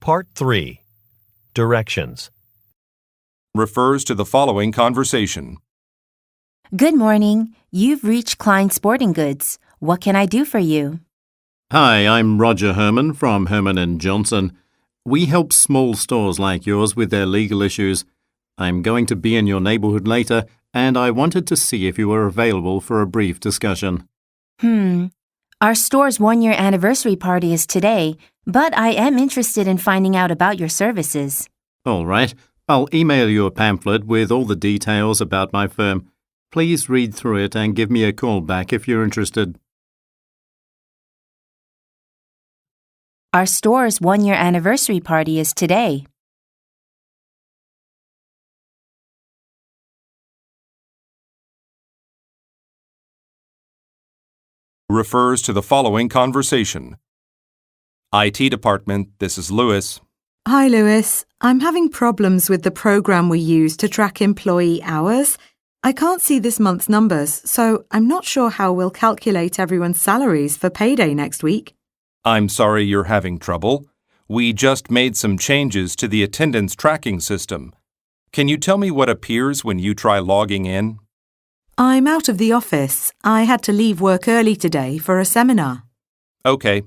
Part 3. Directions. Refers to the following conversation. Good morning. You've reached Klein Sporting Goods. What can I do for you? Hi, I'm Roger Herman from Herman & Johnson. We help small stores like yours with their legal issues. I'm going to be in your neighborhood later, and I wanted to see if you were available for a brief discussion. Our store's one-year anniversary party is today, but I am interested in finding out about your services. All right. I'll email you a pamphlet with all the details about my firm. Please read through it and give me a call back if you're interested. Our store's one-year anniversary party is today. Refers to the following conversation. IT department, this is Lewis. Hi, Lewis. I'm having problems with the program we use to track employee hours. I can't see this month's numbers, so I'm not sure how we'll calculate everyone's salaries for payday next week. I'm sorry you're having trouble. We just made some changes to the attendance tracking system. Can you tell me what appears when you try logging in? I'm out of the office. I had to leave work early today for a seminar. Okay.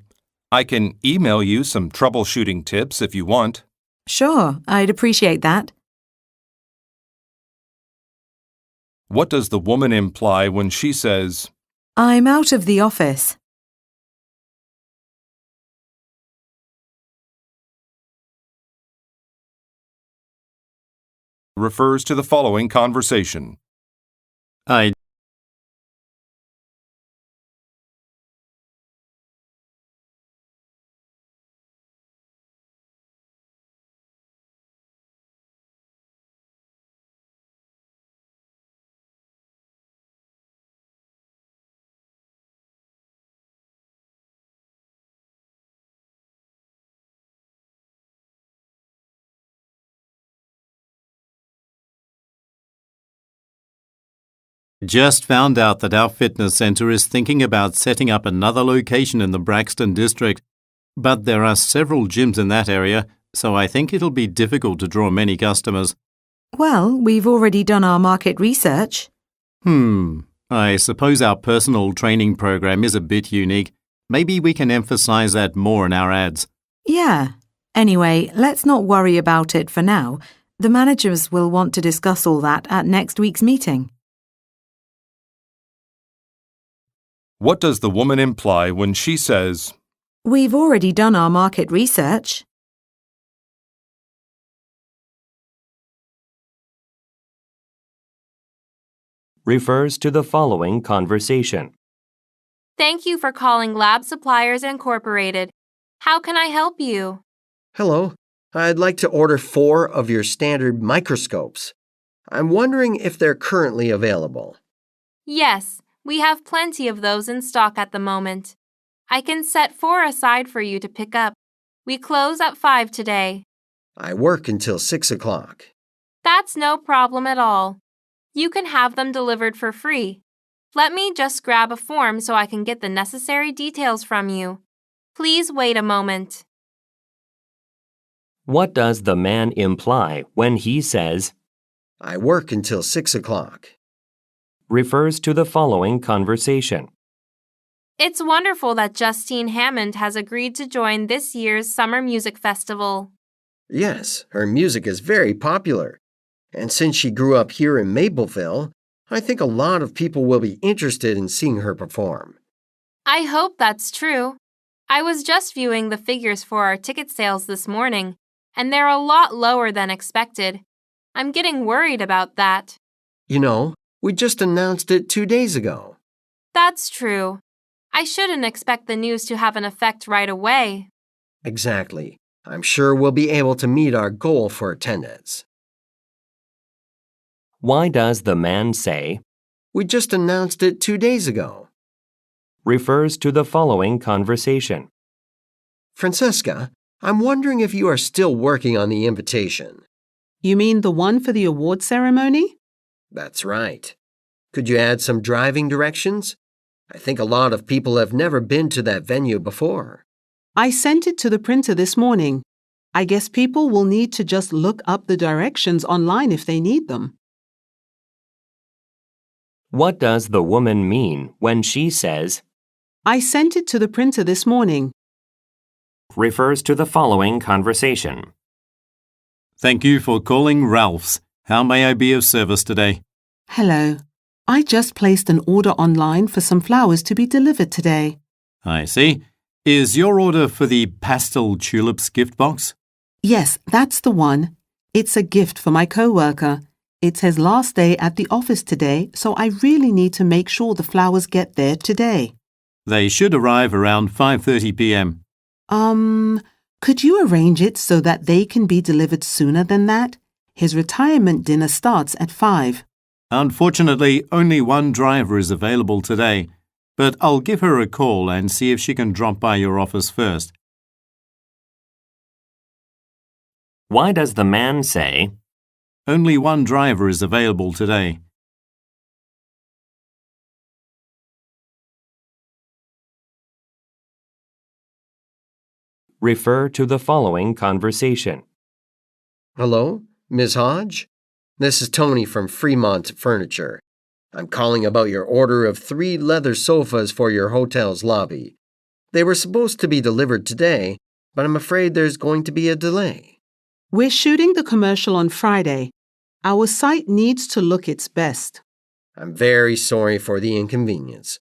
I can email you some troubleshooting tips if you want. Sure, I'd appreciate that. What does the woman imply when she says, I'm out of the office. refers to the following conversation. I just found out that our fitness center is thinking about setting up another location in the Braxton district, but there are several gyms in that area, so I think it'll be difficult to draw many customers. Well, we've already done our market research. I suppose our personal training program is a bit unique. Maybe we can emphasize that more in our ads. Yeah. Anyway, let's not worry about it for now. The managers will want to discuss all that at next week's meeting. What does the woman imply when she says, We've already done our market research. Refers to the following conversation. Thank you for calling Lab Suppliers Incorporated. How can I help you? Hello, I'd like to order 4 of your standard microscopes. I'm wondering if they're currently available. Yes, we have plenty of those in stock at the moment. I can set 4 aside for you to pick up. We close at 5 today. I work until 6 o'clock. That's no problem at all. You can have them delivered for free. Let me just grab a form so I can get the necessary details from you. Please wait a moment. What does the man imply when he says, I work until 6 o'clock. refers to the following conversation. It's wonderful that Justine Hammond has agreed to join this year's Summer Music Festival. Yes, her music is very popular. And since she grew up here in Mapleville, I think a lot of people will be interested in seeing her perform. I hope that's true. I was just viewing the figures for our ticket sales this morning, and they're a lot lower than expected. I'm getting worried about that. You know, we just announced it 2 days ago. That's true. I shouldn't expect the news to have an effect right away. Exactly. I'm sure we'll be able to meet our goal for attendance. Why does the man say, We just announced it 2 days ago. refers to the following conversation. Francesca, I'm wondering if you are still working on the invitation. You mean the one for the award ceremony? That's right. Could you add some driving directions? I think a lot of people have never been to that venue before. I sent it to the printer this morning. I guess people will need to just look up the directions online if they need them. What does the woman mean when she says, I sent it to the printer this morning. refers to the following conversation? Thank you for calling Ralph's. How may I be of service today? Hello. I just placed an order online for some flowers to be delivered today. I see. Is your order for the pastel tulips gift box? Yes, that's the one. It's a gift for my coworker. It's his last day at the office today, so I really need to make sure the flowers get there today. They should arrive around 5:30 p.m. Could you arrange it so that they can be delivered sooner than that? His retirement dinner starts at 5. Unfortunately, only one driver is available today, but I'll give her a call and see if she can drop by your office first. Why does the man say, Only one driver is available today. refer to the following conversation? Hello, Ms. Hodge? This is Tony from Fremont Furniture. I'm calling about your order of 3 leather sofas for your hotel's lobby. They were supposed to be delivered today, but I'm afraid there's going to be a delay. We're shooting the commercial on Friday. Our site needs to look its best. I'm very sorry for the inconvenience.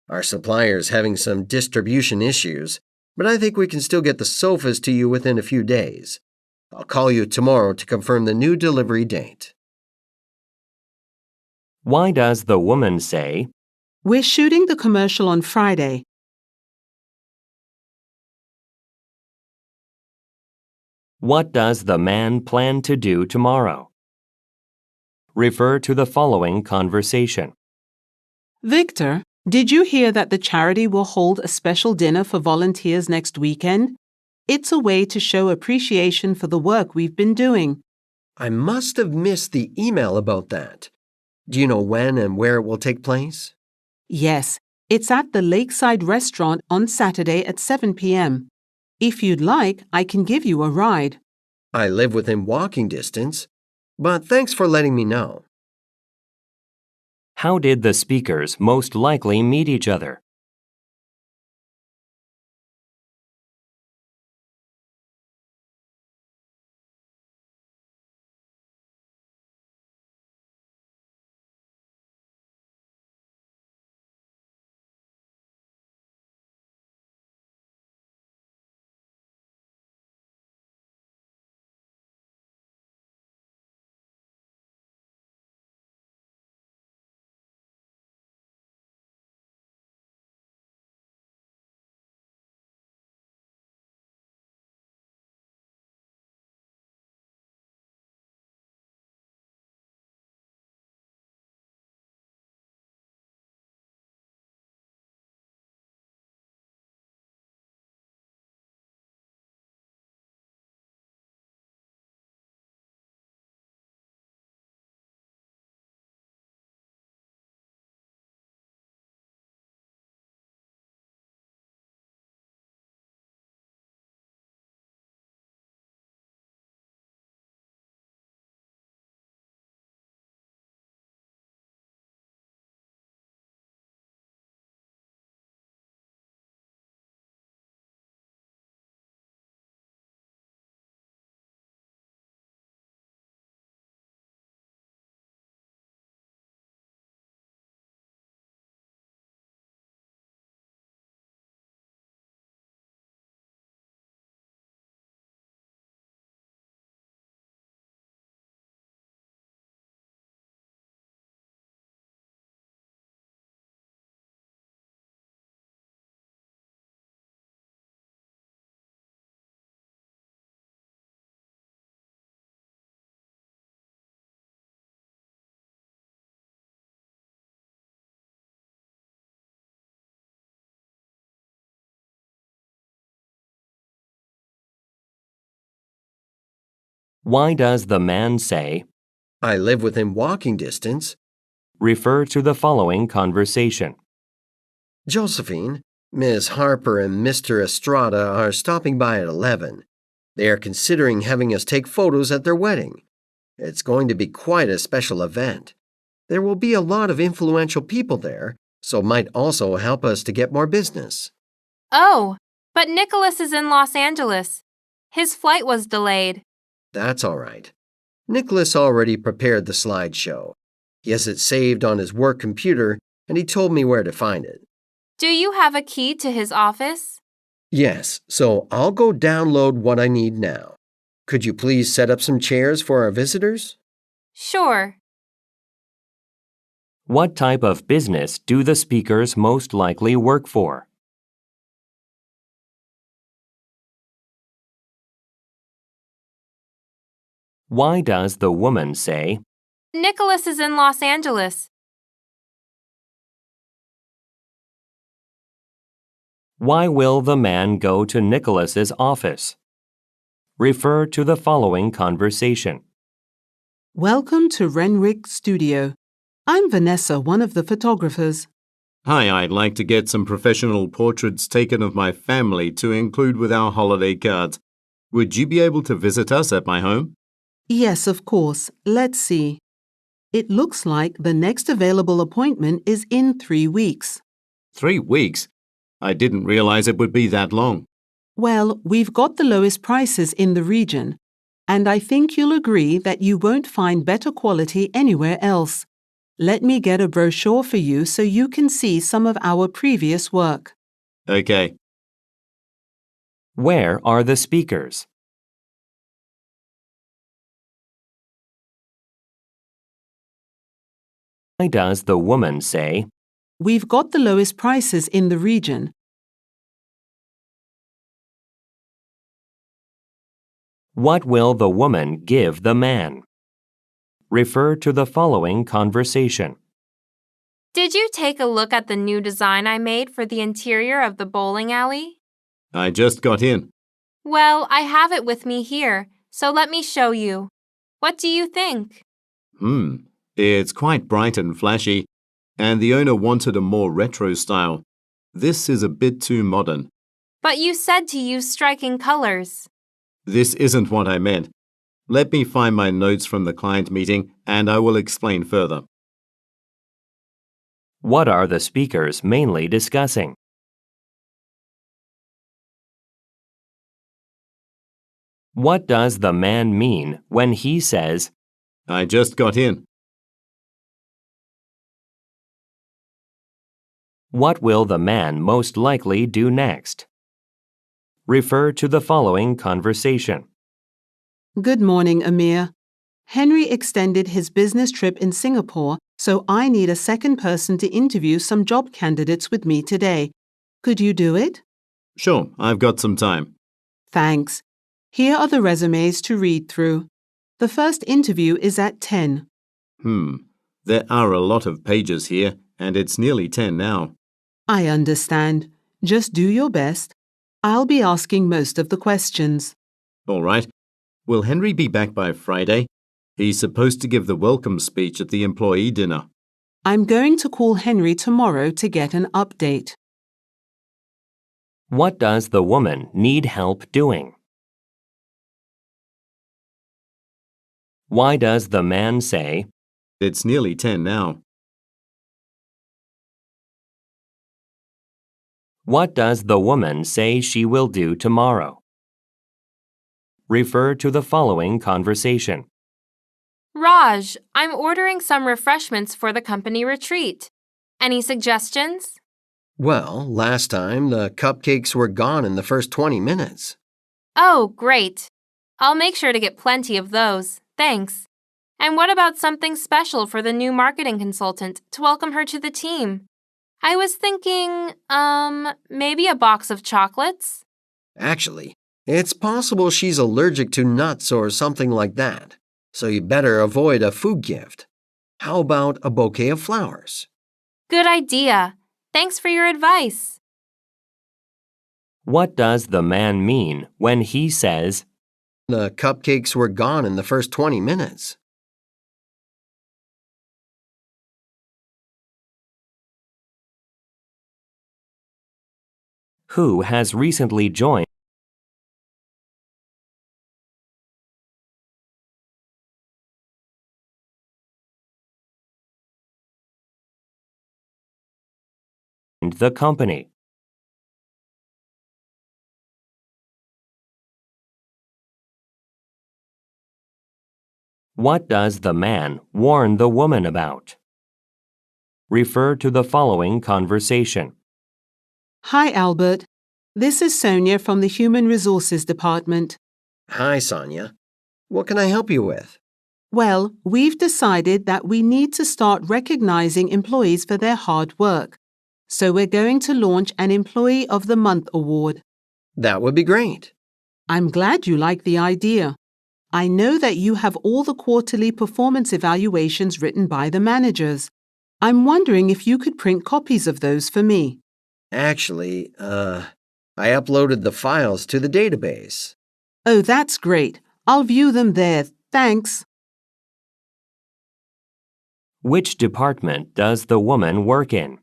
Our supplier's having some distribution issues, but I think we can still get the sofas to you within a few days. I'll call you tomorrow to confirm the new delivery date. Why does the woman say, We're shooting the commercial on Friday. what does the man plan to do tomorrow? Refer to the following conversation. Victor, did you hear that the charity will hold a special dinner for volunteers next weekend? It's a way to show appreciation for the work we've been doing. I must have missed the email about that. Do you know when and where it will take place? Yes, it's at the Lakeside Restaurant on Saturday at 7 p.m. If you'd like, I can give you a ride. I live within walking distance, but thanks for letting me know. How did the speakers most likely meet each other? Why does the man say, I live within walking distance. refer to the following conversation? Josephine, Miss Harper, and Mr. Estrada are stopping by at 11. They are considering having us take photos at their wedding. It's going to be quite a special event. There will be a lot of influential people there, so it might also help us to get more business. Oh, but Nicholas is in Los Angeles. His flight was delayed. That's all right. Nicholas already prepared the slideshow. He has it saved on his work computer, and he told me where to find it. Do you have a key to his office? Yes, so I'll go download what I need now. Could you please set up some chairs for our visitors? Sure. What type of business do the speakers most likely work for? Why does the woman say, Nicholas is in Los Angeles. Why will the man go to Nicholas's office? Refer to the following conversation. Welcome to Renwick Studio. I'm Vanessa, one of the photographers. Hi, I'd like to get some professional portraits taken of my family to include with our holiday cards. Would you be able to visit us at my home? Yes, of course. Let's see. It looks like the next available appointment is in 3 weeks. 3 weeks? I didn't realize it would be that long. Well, we've got the lowest prices in the region, and I think you'll agree that you won't find better quality anywhere else. Let me get a brochure for you so you can see some of our previous work. Okay. Where are the speakers? Why does the woman say, We've got the lowest prices in the region. What will the woman give the man? Refer to the following conversation. Did you take a look at the new design I made for the interior of the bowling alley? I just got in. Well, I have it with me here, so let me show you. What do you think? It's quite bright and flashy, and the owner wanted a more retro style. This is a bit too modern. But you said to use striking colors. This isn't what I meant. Let me find my notes from the client meeting, and I will explain further. What are the speakers mainly discussing? What does the man mean when he says, I just got in. What will the man most likely do next? Refer to the following conversation. Good morning, Amir. Henry extended his business trip in Singapore, so I need a second person to interview some job candidates with me today. Could you do it? Sure, I've got some time. Thanks. Here are the resumes to read through. The first interview is at 10. There are a lot of pages here, and it's nearly 10 now. I understand. Just do your best. I'll be asking most of the questions. All right. Will Henry be back by Friday? He's supposed to give the welcome speech at the employee dinner. I'm going to call Henry tomorrow to get an update. What does the woman need help doing? Why does the man say, It's nearly 10 now. What does the woman say she will do tomorrow? Refer to the following conversation. Raj, I'm ordering some refreshments for the company retreat. Any suggestions? Well, last time the cupcakes were gone in the first 20 minutes. Oh, great. I'll make sure to get plenty of those. Thanks. And what about something special for the new marketing consultant to welcome her to the team? I was thinking, maybe a box of chocolates? Actually, it's possible she's allergic to nuts or something like that, so you better avoid a food gift. How about a bouquet of flowers? Good idea. Thanks for your advice. What does the man mean when he says, The cupcakes were gone in the first 20 minutes. who has recently joined the company. What does the man warn the woman about? Refer to the following conversation. Hi, Albert. This is Sonia from the Human Resources Department. Hi, Sonia. What can I help you with? Well, we've decided that we need to start recognizing employees for their hard work. So we're going to launch an Employee of the Month award. That would be great. I'm glad you like the idea. I know that you have all the quarterly performance evaluations written by the managers. I'm wondering if you could print copies of those for me. Actually, I uploaded the files to the database. Oh, that's great. I'll view them there. Thanks. Which department does the woman work in?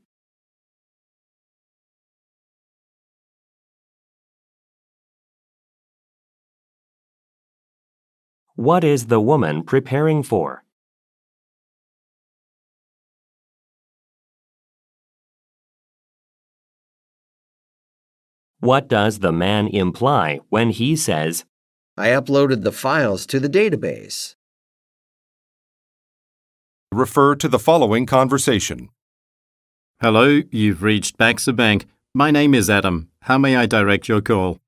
What is the woman preparing for? What does the man imply when he says, I uploaded the files to the database? Refer to the following conversation. Hello, you've reached Baxter Bank. My name is Adam. How may I direct your call?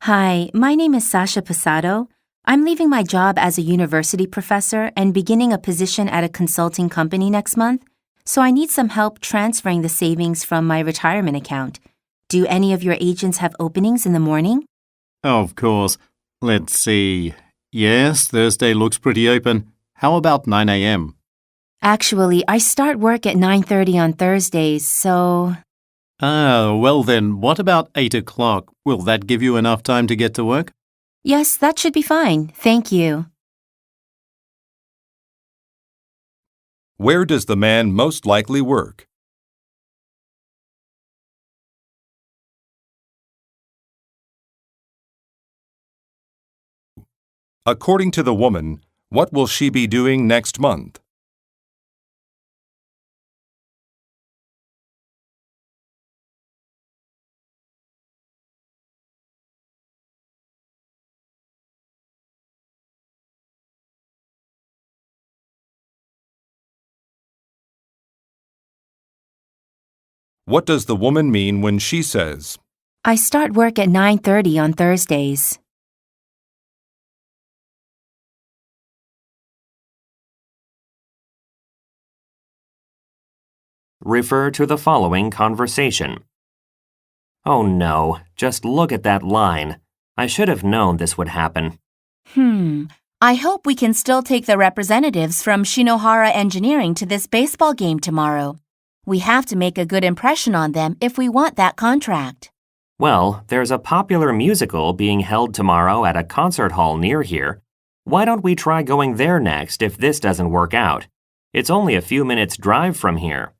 Hi, my name is Sasha Posado. I'm leaving my job as a university professor and beginning a position at a consulting company next month, so I need some help transferring the savings from my retirement account. Do any of your agents have openings in the morning? Of course. Let's see. Yes, Thursday looks pretty open. How about 9 a.m.? Actually, I start work at 9:30 on Thursdays, so... Well then, what about 8 o'clock? Will that give you enough time to get to work? Yes, that should be fine. Thank you. Where does the man most likely work? According to the woman, what will she be doing next month? What does the woman mean when she says, I start work at 9:30 on Thursdays. refer to the following conversation. Oh no, just look at that line. I should have known this would happen. I hope we can still take the representatives from Shinohara Engineering to this baseball game tomorrow. We have to make a good impression on them if we want that contract. Well, there's a popular musical being held tomorrow at a concert hall near here. Why don't we try going there next if this doesn't work out? It's only a few minutes' drive from here.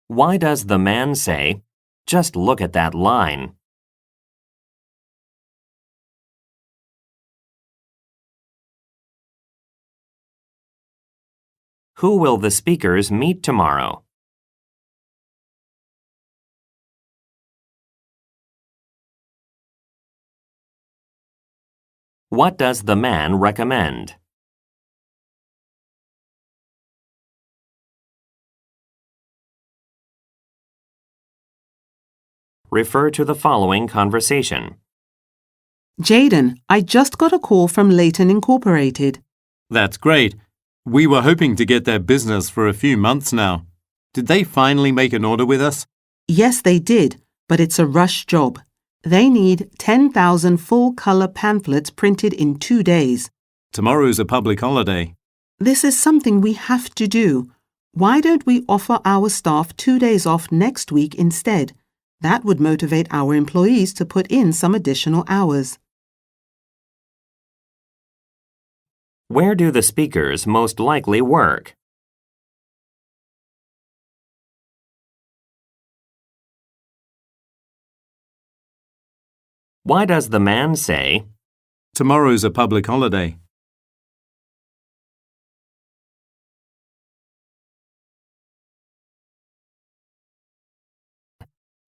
Why does the man say, just look at that line? Who will the speakers meet tomorrow? What does the man recommend? Refer to the following conversation. Jaden, I just got a call from Leighton Incorporated. That's great. We were hoping to get their business for a few months now. Did they finally make an order with us? Yes, they did, but it's a rush job. They need 10,000 full-color pamphlets printed in 2 days. Tomorrow's a public holiday. This is something we have to do. Why don't we offer our staff 2 days off next week instead? That would motivate our employees to put in some additional hours. Where do the speakers most likely work? Why does the man say, Tomorrow's a public holiday.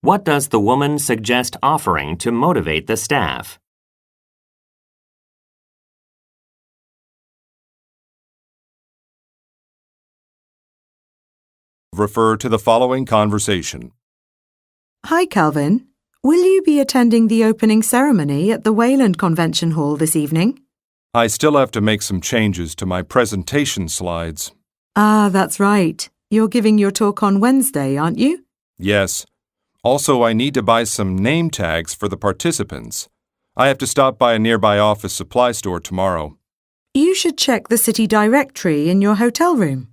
What does the woman suggest offering to motivate the staff? Refer to the following conversation. Hi, Calvin. Will you be attending the opening ceremony at the Wayland Convention Hall this evening? I still have to make some changes to my presentation slides. Ah, that's right. You're giving your talk on Wednesday, aren't you? Yes. Also, I need to buy some name tags for the participants. I have to stop by a nearby office supply store tomorrow. You should check the city directory in your hotel room.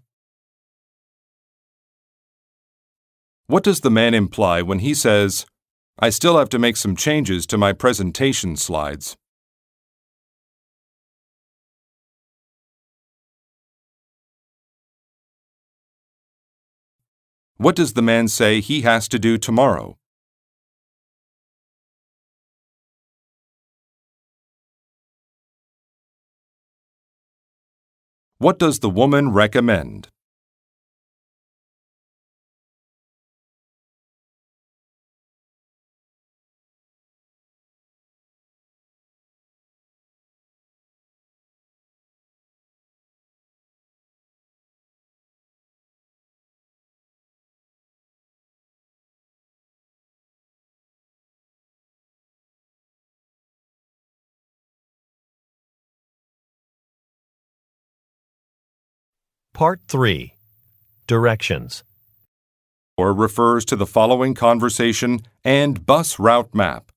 What does the man imply when he says, I still have to make some changes to my presentation slides? What does the man say he has to do tomorrow? What does the woman recommend? Part 3. Directions. Or refers to the following conversation and bus route map.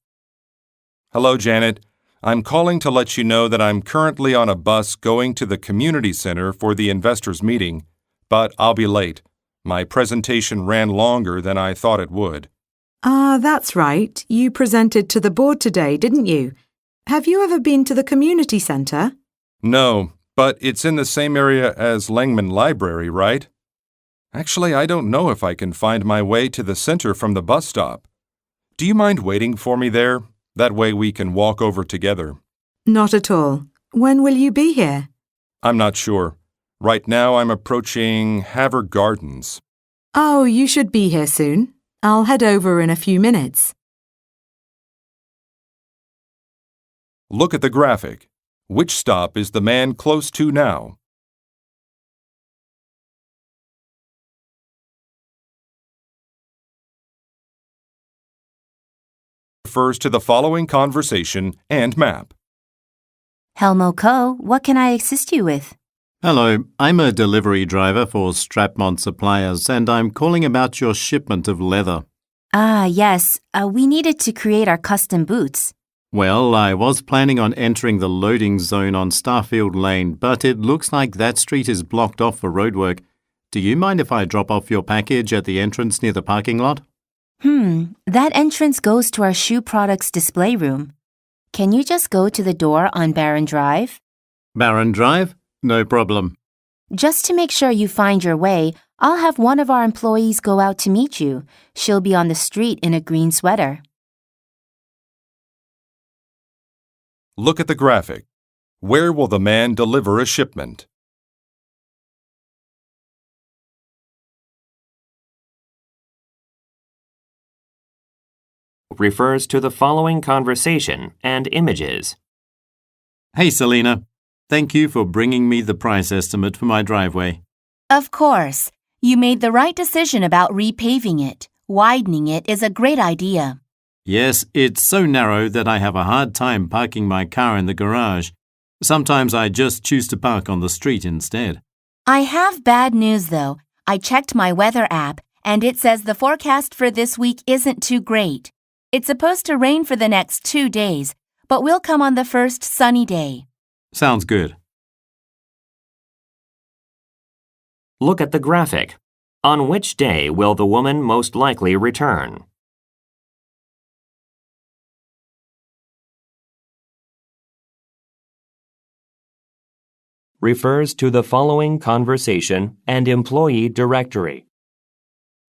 Hello, Janet. I'm calling to let you know that I'm currently on a bus going to the community center for the investors meeting, but I'll be late. My presentation ran longer than I thought it would. Ah, that's right. You presented to the board today, didn't you? Have you ever been to the community centre? No, but it's in the same area as Langman Library, right? Actually, I don't know if I can find my way to the center from the bus stop. Do you mind waiting for me there? That way we can walk over together. Not at all. When will you be here? I'm not sure. Right now I'm approaching Haver Gardens. Oh, you should be here soon. I'll head over in a few minutes. Look at the graphic. Which stop is the man close to now? Refers to the following conversation and map. Helmo Co., what can I assist you with? Hello, I'm a delivery driver for Strapmont Suppliers and I'm calling about your shipment of leather. Ah, yes. We needed to create our custom boots. Well, I was planning on entering the loading zone on Starfield Lane, but it looks like that street is blocked off for roadwork. Do you mind if I drop off your package at the entrance near the parking lot? That entrance goes to our shoe products display room. Can you just go to the door on Barron Drive? Barron Drive? No problem. Just to make sure you find your way, I'll have one of our employees go out to meet you. She'll be on the street in a green sweater. Look at the graphic. Where will the man deliver a shipment? Refers to the following conversation and images. Hey, Selena. Thank you for bringing me the price estimate for my driveway. Of course. You made the right decision about repaving it. Widening it is a great idea. Yes, it's so narrow that I have a hard time parking my car in the garage. Sometimes I just choose to park on the street instead. I have bad news, though. I checked my weather app, and it says the forecast for this week isn't too great. It's supposed to rain for the next 2 days, but we'll come on the first sunny day. Sounds good. Look at the graphic. On which day will the woman most likely return? Refers to the following conversation and employee directory.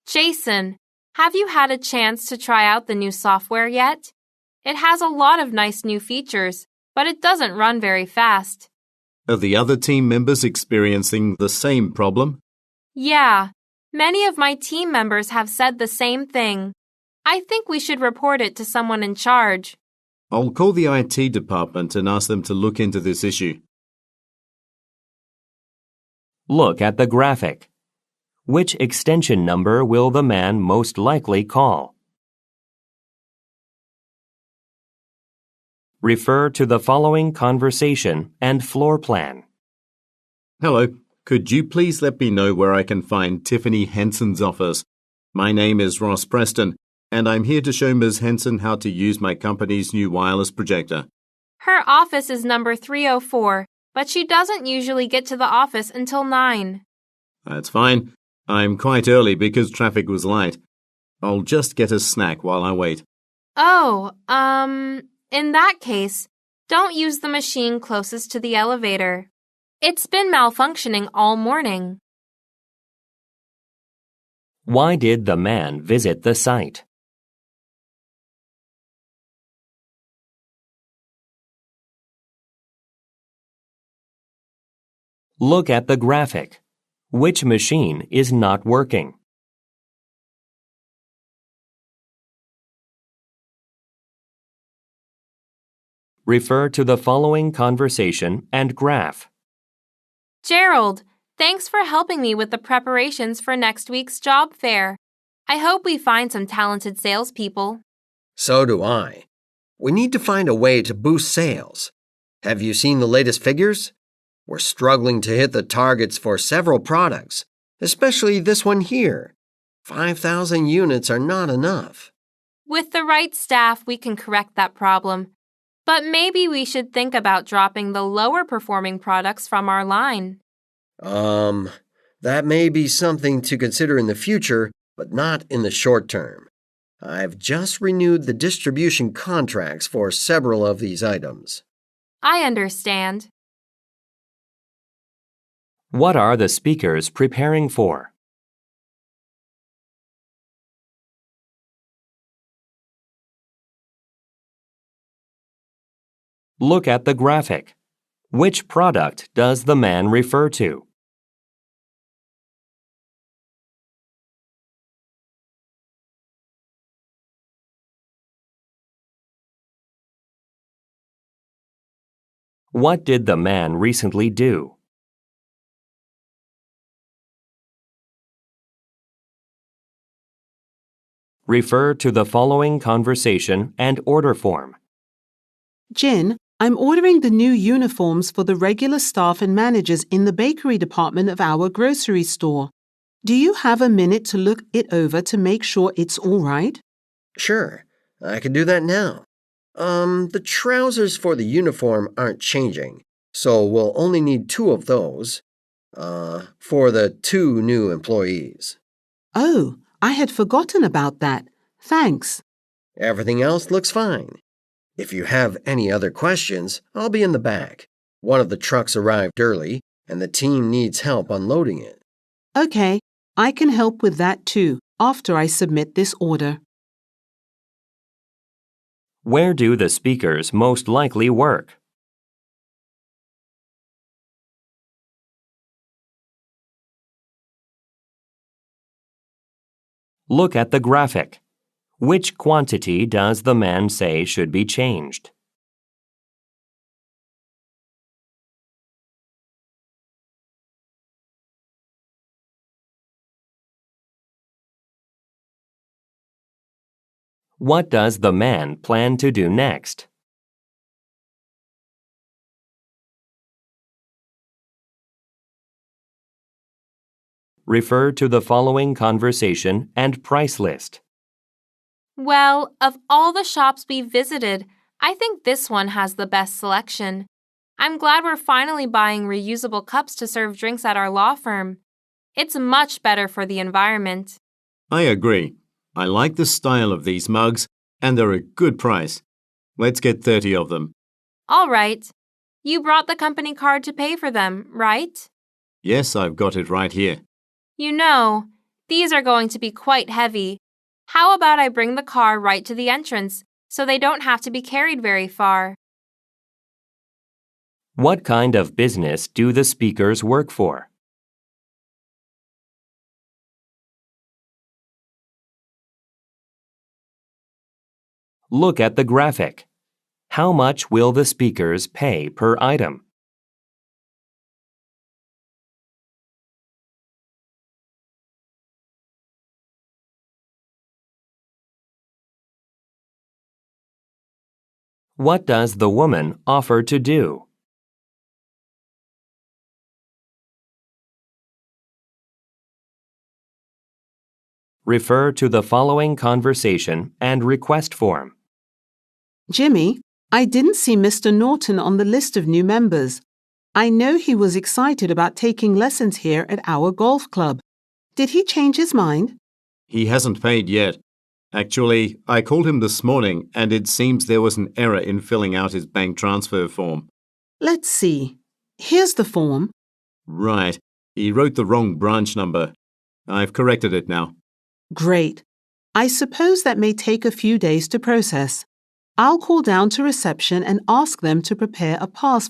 Jason, have you had a chance to try out the new software yet? It has a lot of nice new features, but it doesn't run very fast. Are the other team members experiencing the same problem? Yeah, many of my team members have said the same thing. I think we should report it to someone in charge. I'll call the IT department and ask them to look into this issue. Look at the graphic. Which extension number will the man most likely call? Refer to the following conversation and floor plan. Hello, could you please let me know where I can find Tiffany Henson's office? My name is Ross Preston, and I'm here to show Ms. Henson how to use my company's new wireless projector. Her office is number 304, but she doesn't usually get to the office until 9. That's fine. I'm quite early because traffic was light. I'll just get a snack while I wait. Oh, in that case, don't use the machine closest to the elevator. It's been malfunctioning all morning. Why did the man visit the site? Look at the graphic. Which machine is not working? Refer to the following conversation and graph. Gerald, thanks for helping me with the preparations for next week's job fair. I hope we find some talented salespeople. So do I. We need to find a way to boost sales. Have you seen the latest figures? We're struggling to hit the targets for several products, especially this one here. 5,000 units are not enough. With the right staff, we can correct that problem. But maybe we should think about dropping the lower performing products from our line. That may be something to consider in the future, but not in the short term. I've just renewed the distribution contracts for several of these items. I understand. What are the speakers preparing for? Look at the graphic. Which product does the man refer to? What did the man recently do? Refer to the following conversation and order form. Jen, I'm ordering the new uniforms for the regular staff and managers in the bakery department of our grocery store. Do you have a minute to look it over to make sure it's all right? Sure, I can do that now. The trousers for the uniform aren't changing, so we'll only need 2 of those, for the 2 new employees. Oh, I had forgotten about that. Thanks. Everything else looks fine. If you have any other questions, I'll be in the back. One of the trucks arrived early, and the team needs help unloading it. Okay, I can help with that too after I submit this order. Where do the speakers most likely work? Look at the graphic. Which quantity does the man say should be changed? What does the man plan to do next? Refer to the following conversation and price list. Well, of all the shops we visited, I think this one has the best selection. I'm glad we're finally buying reusable cups to serve drinks at our law firm. It's much better for the environment. I agree. I like the style of these mugs, and they're a good price. Let's get 30 of them. All right. You brought the company card to pay for them, right? Yes, I've got it right here. You know, these are going to be quite heavy. How about I bring the car right to the entrance so they don't have to be carried very far? What kind of business do the speakers work for? Look at the graphic. How much will the speakers pay per item? What does the woman offer to do? Refer to the following conversation and request form. Jimmy, I didn't see Mr. Norton on the list of new members. I know he was excited about taking lessons here at our golf club. Did he change his mind? He hasn't paid yet. Actually, I called him this morning and it seems there was an error in filling out his bank transfer form. Let's see. Here's the form. Right. He wrote the wrong branch number. I've corrected it now. Great. I suppose that may take a few days to process. I'll call down to reception and ask them to prepare a pass.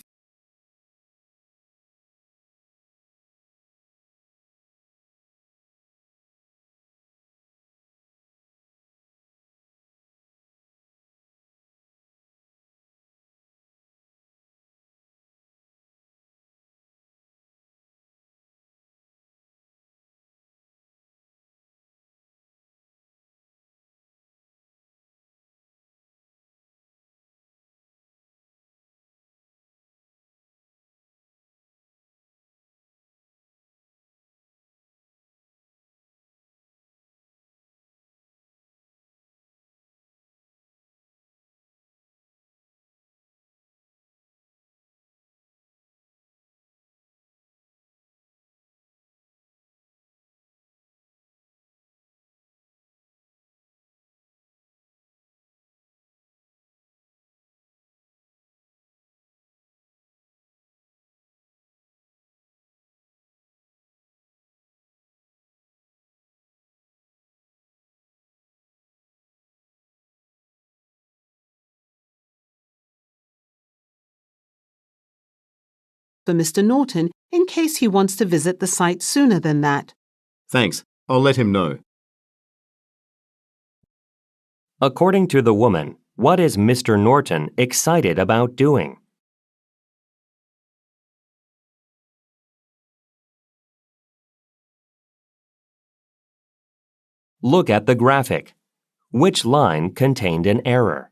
For Mr. Norton in case he wants to visit the site sooner than that. Thanks. I'll let him know. According to the woman, what is Mr. Norton excited about doing? Look at the graphic. Which line contained an error?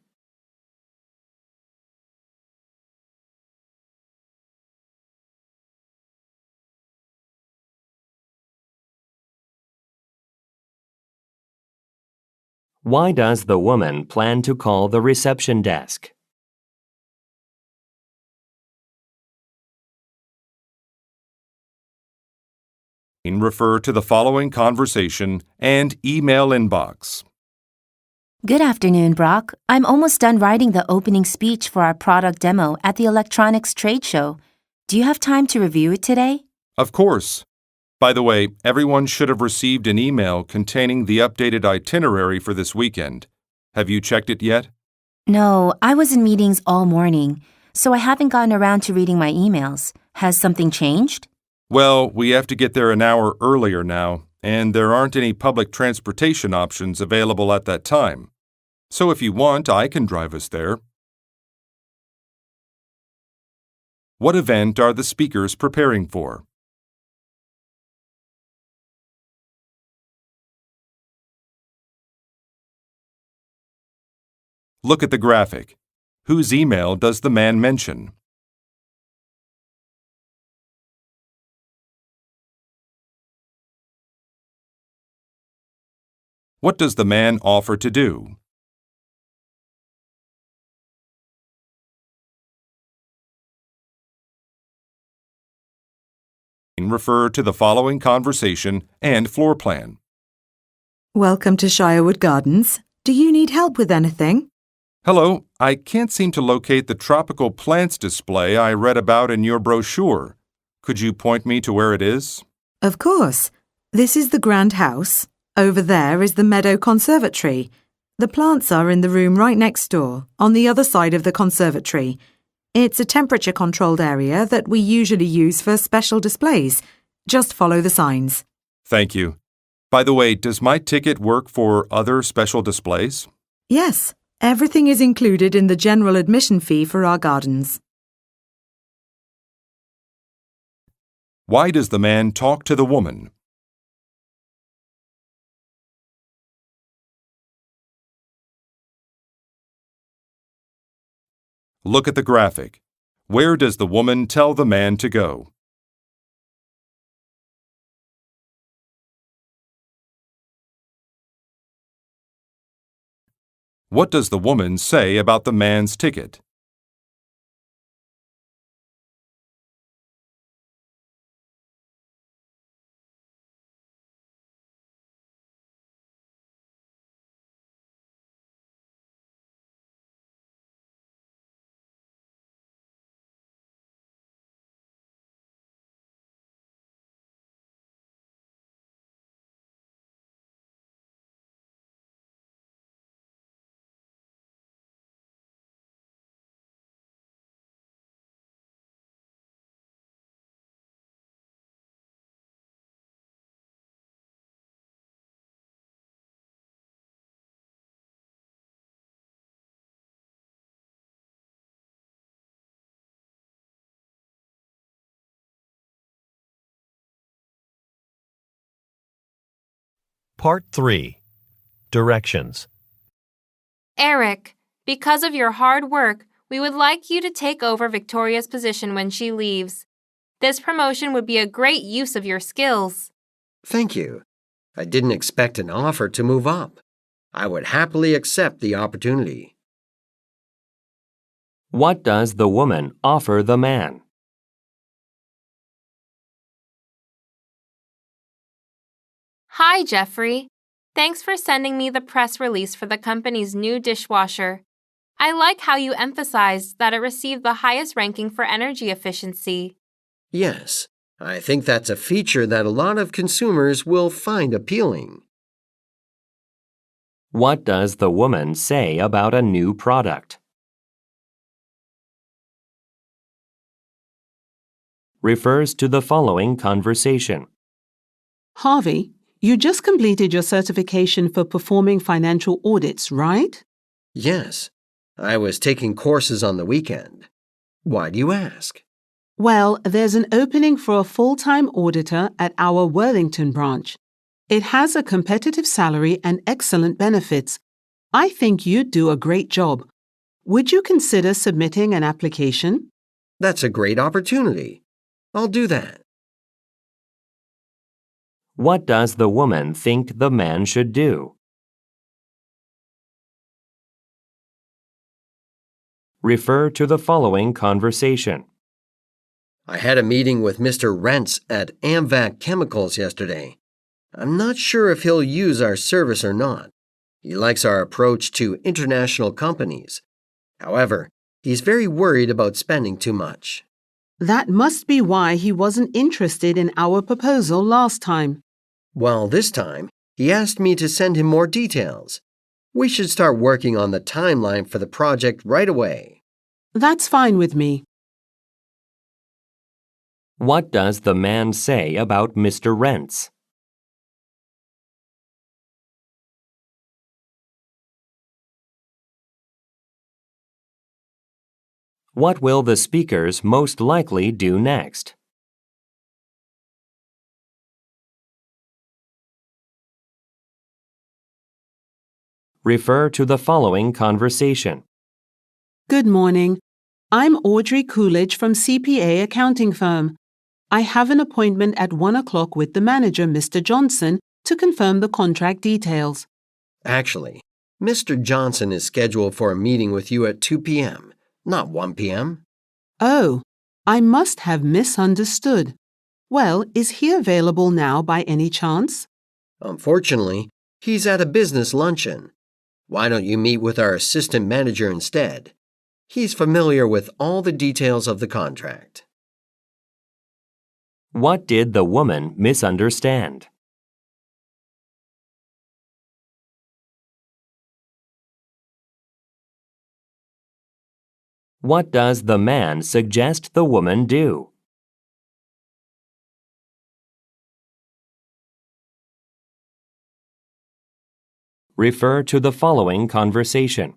Why does the woman plan to call the reception desk? Refer to the following conversation and email inbox. Good afternoon, Brock. I'm almost done writing the opening speech for our product demo at the electronics trade show. Do you have time to review it today? Of course. By the way, everyone should have received an email containing the updated itinerary for this weekend. Have you checked it yet? No, I was in meetings all morning, so I haven't gotten around to reading my emails. Has something changed? Well, we have to get there an hour earlier now, and there aren't any public transportation options available at that time. So if you want, I can drive us there. What event are the speakers preparing for? Look at the graphic. Whose email does the man mention? What does the man offer to do? Refer to the following conversation and floor plan. Welcome to Shirewood Gardens. Do you need help with anything? Hello, I can't seem to locate the tropical plants display I read about in your brochure. Could you point me to where it is? Of course. This is the Grand House. Over there is the Meadow Conservatory. The plants are in the room right next door, on the other side of the conservatory. It's a temperature-controlled area that we usually use for special displays. Just follow the signs. Thank you. By the way, does my ticket work for other special displays? Yes, Everything is included in the general admission fee for our gardens. Why does the man talk to the woman? Look at the graphic. Where does the woman tell the man to go? What does the woman say about the man's ticket? Part 3. Directions. Eric, because of your hard work, we would like you to take over Victoria's position when she leaves. This promotion would be a great use of your skills. Thank you. I didn't expect an offer to move up. I would happily accept the opportunity. What does the woman offer the man? Hi, Jeffrey. Thanks for sending me the press release for the company's new dishwasher. I like how you emphasized that it received the highest ranking for energy efficiency. Yes, I think that's a feature that a lot of consumers will find appealing. What does the woman say about a new product? Refers to the following conversation. Harvey, you just completed your certification for performing financial audits, right? Yes, I was taking courses on the weekend. Why do you ask? Well, there's an opening for a full-time auditor at our Worthington branch. It has a competitive salary and excellent benefits. I think you'd do a great job. Would you consider submitting an application? That's a great opportunity. I'll do that. What does the woman think the man should do? Refer to the following conversation. I had a meeting with Mr. Rentz at AMVAC Chemicals yesterday. I'm not sure if he'll use our service or not. He likes our approach to international companies. However, he's very worried about spending too much. That must be why he wasn't interested in our proposal last time. Well, this time, he asked me to send him more details. We should start working on the timeline for the project right away. That's fine with me. What does the man say about Mr. Rentz? What will the speakers most likely do next? Refer to the following conversation. Good morning. I'm Audrey Coolidge from CPA accounting firm. I have an appointment at 1 o'clock with the manager, Mr. Johnson, to confirm the contract details. Actually, Mr. Johnson is scheduled for a meeting with you at 2 p.m., not 1 p.m. Oh, I must have misunderstood. Well, is he available now by any chance? Unfortunately, he's at a business luncheon. Why don't you meet with our assistant manager instead? He's familiar with all the details of the contract. What did the woman misunderstand? What does the man suggest the woman do? Refer to the following conversation.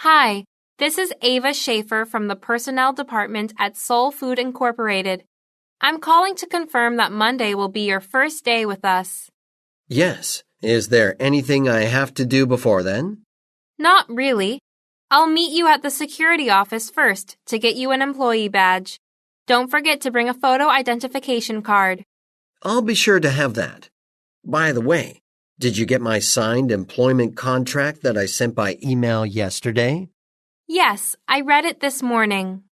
Hi, this is Ava Schaefer from the Personnel Department at Soul Food Incorporated. I'm calling to confirm that Monday will be your first day with us. Yes. Is there anything I have to do before then? Not really. I'll meet you at the security office first to get you an employee badge. Don't forget to bring a photo identification card. I'll be sure to have that. By the way, did you get my signed employment contract that I sent by email yesterday? Yes, I read it this morning.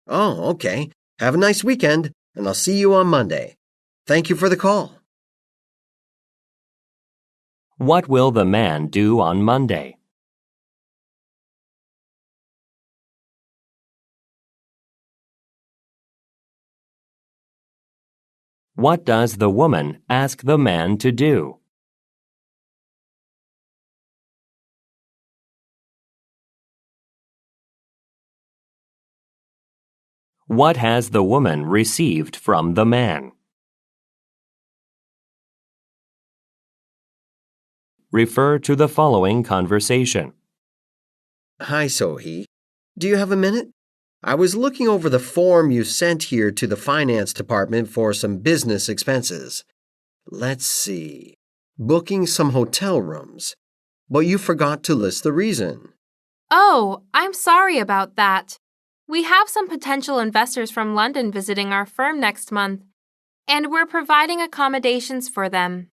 Oh, okay. Have a nice weekend, and I'll see you on Monday. Thank you for the call. What will the man do on Monday? What does the woman ask the man to do? What has the woman received from the man? Refer to the following conversation. Hi, Sohee. Do you have a minute? I was looking over the form you sent here to the finance department for some business expenses. Let's see. Booking some hotel rooms. But you forgot to list the reason. Oh, I'm sorry about that. We have some potential investors from London visiting our firm next month, and we're providing accommodations for them.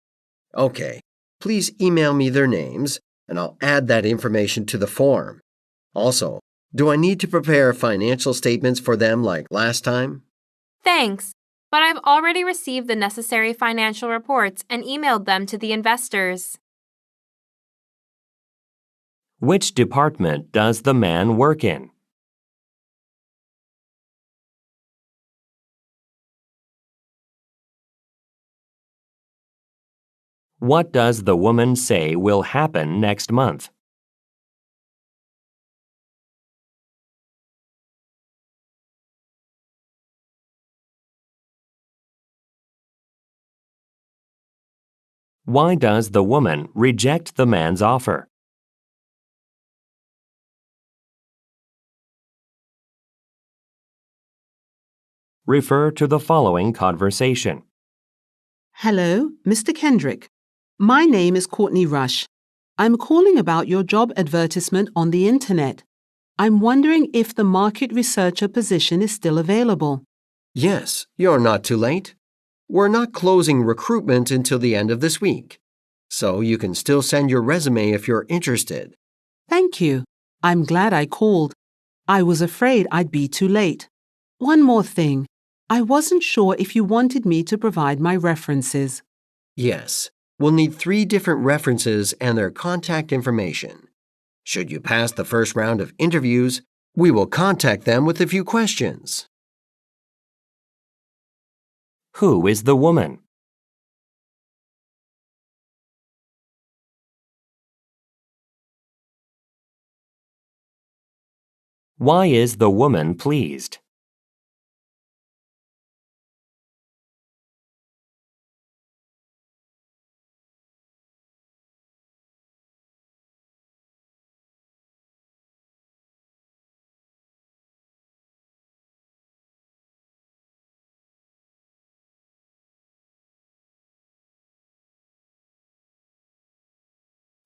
Okay. Please email me their names, and I'll add that information to the form. Also, do I need to prepare financial statements for them like last time? Thanks, but I've already received the necessary financial reports and emailed them to the investors. Which department does the man work in? What does the woman say will happen next month? Why does the woman reject the man's offer? Refer to the following conversation. Hello, Mr. Kendrick. My name is Courtney Rush. I'm calling about your job advertisement on the internet. I'm wondering if the market researcher position is still available. Yes, you're not too late. We're not closing recruitment until the end of this week, so you can still send your resume if you're interested. Thank you. I'm glad I called. I was afraid I'd be too late. One more thing. I wasn't sure if you wanted me to provide my references. Yes, we'll need 3 different references and their contact information. Should you pass the first round of interviews, we will contact them with a few questions. Who is the woman? Why is the woman pleased?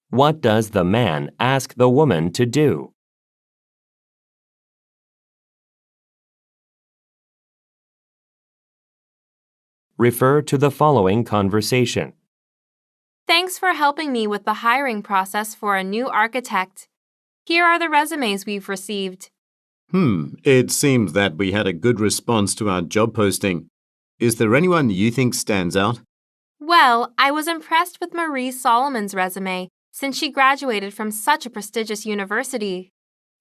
What does the man ask the woman to do? Refer to the following conversation. Thanks for helping me with the hiring process for a new architect. Here are the resumes we've received. It seems that we had a good response to our job posting. Is there anyone you think stands out? Well, I was impressed with Marie Solomon's resume since she graduated from such a prestigious university.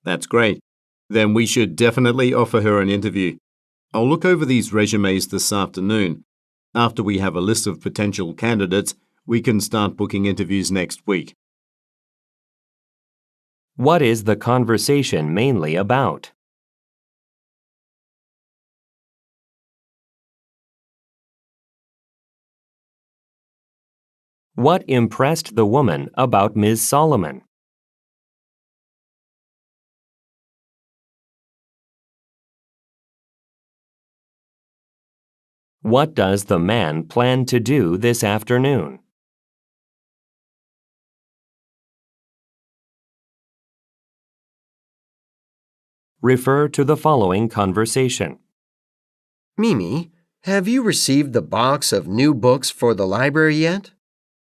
That's great. Then we should definitely offer her an interview. I'll look over these resumes this afternoon. After we have a list of potential candidates, we can start booking interviews next week. What is the conversation mainly about? What impressed the woman about Ms. Solomon? What does the man plan to do this afternoon? Refer to the following conversation. Mimi, have you received the box of new books for the library yet?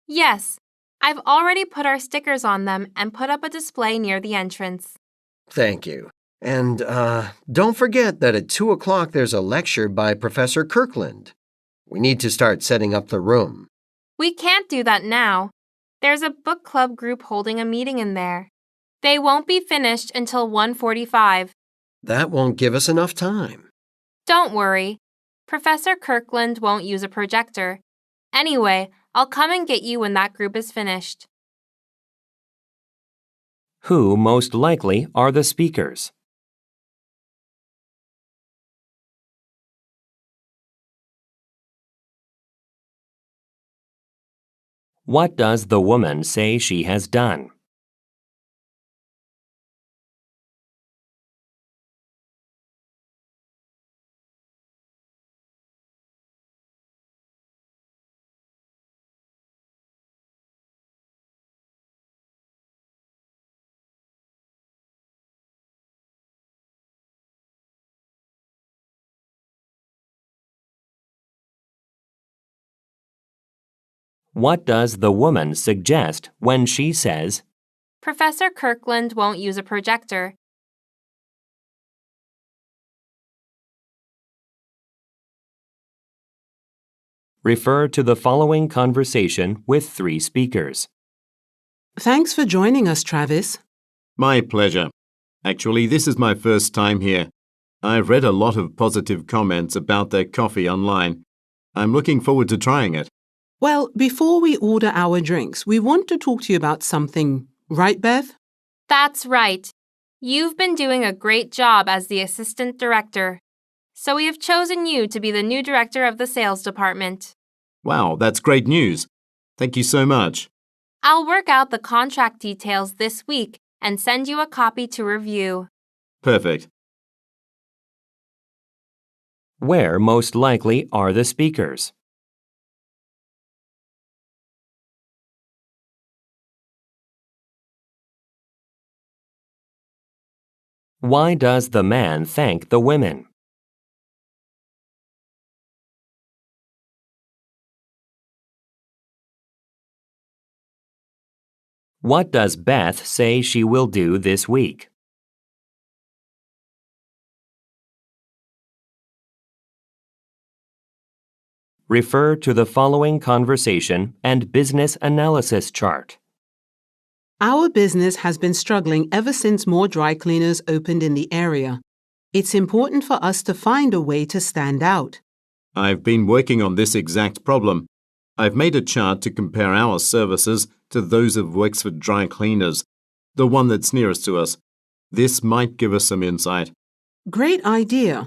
Yes, I've already put our stickers on them and put up a display near the entrance. Thank you. And don't forget that at 2 o'clock there's a lecture by Professor Kirkland. We need to start setting up the room. We can't do that now. There's a book club group holding a meeting in there. They won't be finished until 1:45. That won't give us enough time. Don't worry. Professor Kirkland won't use a projector. Anyway, I'll come and get you when that group is finished. Who most likely are the speakers? What does the woman say she has done? What does the woman suggest when she says, Professor Kirkland won't use a projector. refer to the following conversation with 3 speakers. Thanks for joining us, Travis. My pleasure. Actually, this is my first time here. I've read a lot of positive comments about their coffee online. I'm looking forward to trying it. Well, before we order our drinks, we want to talk to you about something, right, Beth? That's right. You've been doing a great job as the assistant director. So we have chosen you to be the new director of the sales department. Wow, that's great news. Thank you so much. I'll work out the contract details this week and send you a copy to review. Perfect. Where most likely are the speakers? Why does the man thank the women? What does Beth say she will do this week? Refer to the following conversation and business analysis chart. Our business has been struggling ever since more dry cleaners opened in the area. It's important for us to find a way to stand out. I've been working on this exact problem. I've made a chart to compare our services to those of Wexford Dry Cleaners, the one that's nearest to us. This might give us some insight. Great idea.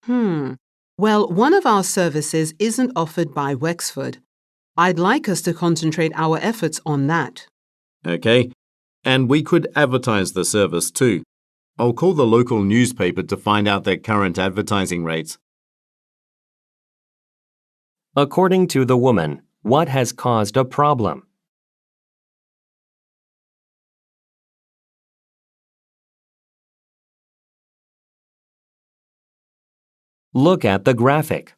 Well, one of our services isn't offered by Wexford. I'd like us to concentrate our efforts on that. Okay. And we could advertise the service too. I'll call the local newspaper to find out their current advertising rates. According to the woman, what has caused a problem? Look at the graphic.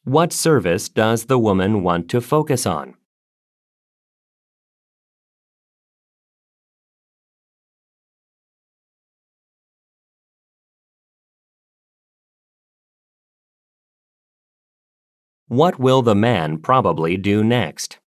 What service does the woman want to focus on? What will the man probably do next?